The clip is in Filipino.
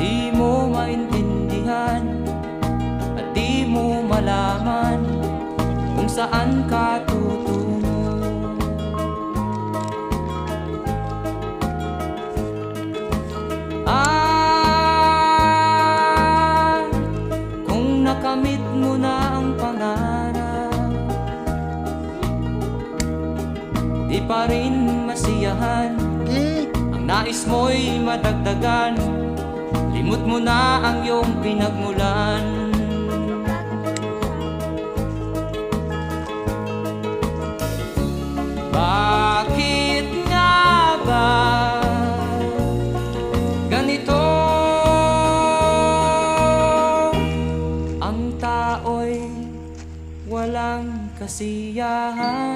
Di mo maintindihan at di mo malaman kung saan ka tutungo. Kung nakamit mo na ang pangarap, di pa rin masiyahan. Ang nais mo'y madagdagan, limot mo na ang iyong pinagmulan. Bakit nga ba ganito? Ang tao'y walang kasiyahan.